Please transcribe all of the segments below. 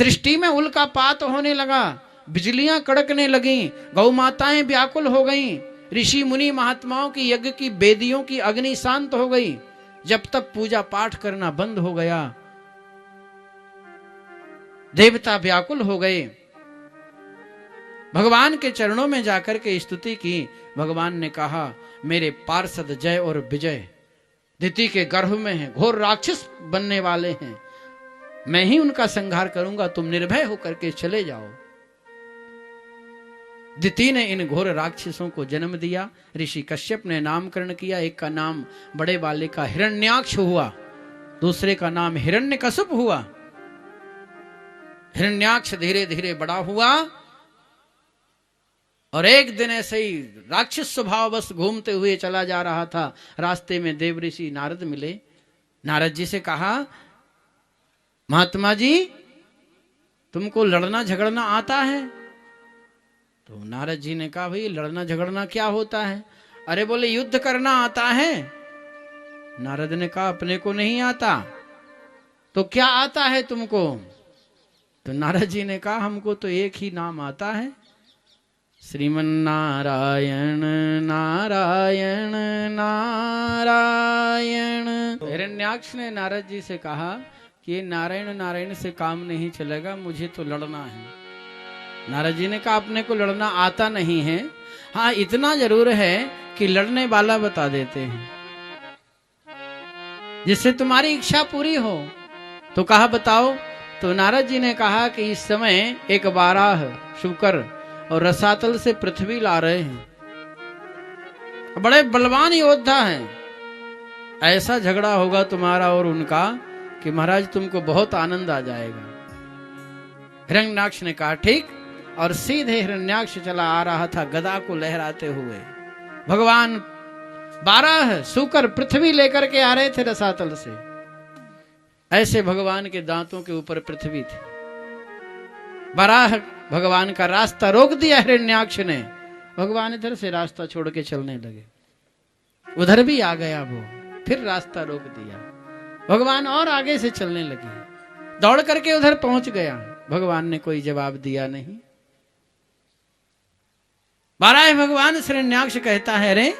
सृष्टि में उल्कापात होने लगा, बिजलियां कड़कने लगीं, गौ माताएं व्याकुल हो गईं, ऋषि मुनि महात्माओं की यज्ञ की वेदियों की अग्नि शांत हो गई। जब तक पूजा पाठ करना बंद हो गया, देवता व्याकुल हो गए, भगवान के चरणों में जाकर के स्तुति की। भगवान ने कहा, मेरे पार्षद जय और विजय दिति के गर्भ में हैं, घोर राक्षस बनने वाले हैं, मैं ही उनका संहार करूंगा, तुम निर्भय होकर के चले जाओ। दिति ने इन घोर राक्षसों को जन्म दिया। ऋषि कश्यप ने नामकरण किया। एक का नाम बड़े वाले का हिरण्याक्ष हुआ, दूसरे का नाम हिरण्यकशिप हुआ। हिरण्याक्ष धीरे धीरे बड़ा हुआ और एक दिन ऐसे ही राक्षस स्वभाव बस घूमते हुए चला जा रहा था। रास्ते में देव ऋषि नारद मिले। नारद जी से कहा, महात्मा जी तुमको लड़ना झगड़ना आता है? तो नारद जी ने कहा, भाई लड़ना झगड़ना क्या होता है? अरे बोले युद्ध करना आता है। नारद ने कहा, अपने को नहीं आता, तो क्या आता है तुमको? तो नारद जी ने कहा, हमको तो एक ही नाम आता है, श्रीमन नारायण नारायण नारायण। हिरण्याक्ष ने नारद जी से कहा कि नारायण नारायण से काम नहीं चलेगा, मुझे तो लड़ना है। नारद जी ने कहा, अपने को लड़ना आता नहीं है, हाँ इतना जरूर है कि लड़ने वाला बता देते हैं जिससे तुम्हारी इच्छा पूरी हो। तो कहा बताओ। तो नारद जी ने कहा कि इस समय एक बाराह, शुकर और रसातल से पृथ्वी ला रहे हैं, बड़े बलवान योद्धा हैं। ऐसा झगड़ा होगा तुम्हारा और उनका कि महाराज तुमको बहुत आनंद आ जाएगा। हिरण्याक्ष ने कहा ठीक, और सीधे हिरण्याक्ष चला आ रहा था गदा को लहराते हुए। भगवान बाराह शुकर पृथ्वी लेकर के आ रहे थे रसातल से। ऐसे भगवान के दांतों के ऊपर पृथ्वी थी। बाराह भगवान का रास्ता रोक दिया हिरण्याक्ष ने। भगवान इधर से रास्ता छोड़ के चलने लगे, उधर भी आ गया वो, फिर रास्ता रोक दिया। भगवान और आगे से चलने लगे, दौड़ करके उधर पहुंच गया। भगवान ने कोई जवाब दिया नहीं। बाराह भगवान हिरण्याक्ष कहता है, रे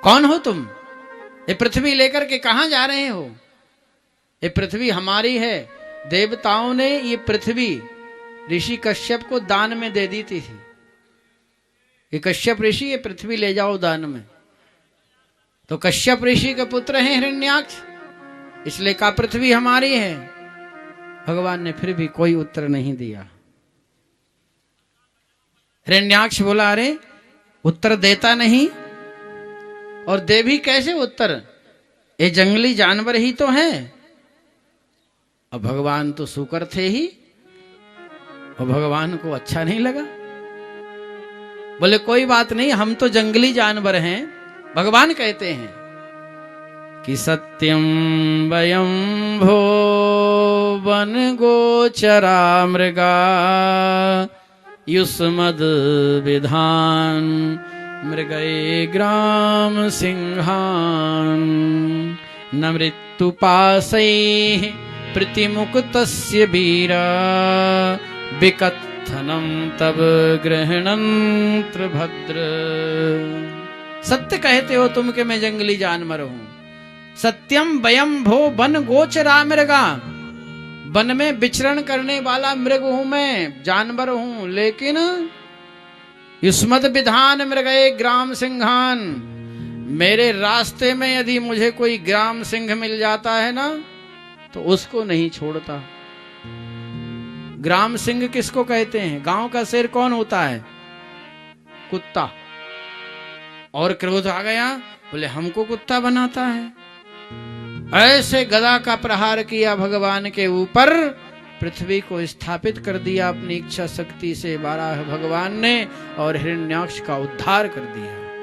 कौन हो तुम? ये पृथ्वी लेकर के कहां जा रहे हो? ये पृथ्वी हमारी है। देवताओं ने ये पृथ्वी ऋषि कश्यप को दान में दे दी थी। ये कश्यप ऋषि ये पृथ्वी ले जाओ दान में। तो कश्यप ऋषि के पुत्र हैं हिरण्याक्ष, इसलिए का पृथ्वी हमारी है। भगवान ने फिर भी कोई उत्तर नहीं दिया। हिरण्याक्ष बोला, अरे उत्तर देता नहीं, और दे भी कैसे उत्तर? ये जंगली जानवर ही तो है। अब भगवान तो शुकर थे ही, और भगवान को अच्छा नहीं लगा। बोले कोई बात नहीं, हम तो जंगली जानवर हैं। भगवान कहते हैं कि सत्यम वयं भो वन गोचरा मृगा युष्मद विधान मृगये ग्राम सिंहान न मृत्युपाशैः प्रतिमुक्तस्य वीरा विकथनं तब गृह्णन्त्र भद्र। सत्य कहते हो तुम कि मैं जंगली जानवर हूं। सत्यम वयं भो वन गोचरा मृगा, वन में विचरण करने वाला मृग हूं मैं, जानवर हूं। लेकिन युष्मद विधान मृगये ग्राम सिंहान, मेरे रास्ते में यदि मुझे कोई ग्राम सिंह मिल जाता है ना, तो उसको नहीं छोड़ता। ग्राम सिंह किसको कहते हैं? गांव का शेर कौन होता है? कुत्ता। और क्रोध आ गया, बोले हमको कुत्ता बनाता है। ऐसे गदा का प्रहार किया भगवान के ऊपर, पृथ्वी को स्थापित कर दिया अपनी इच्छा शक्ति से बाराह भगवान ने, और हिरण्याक्ष का उद्धार कर दिया।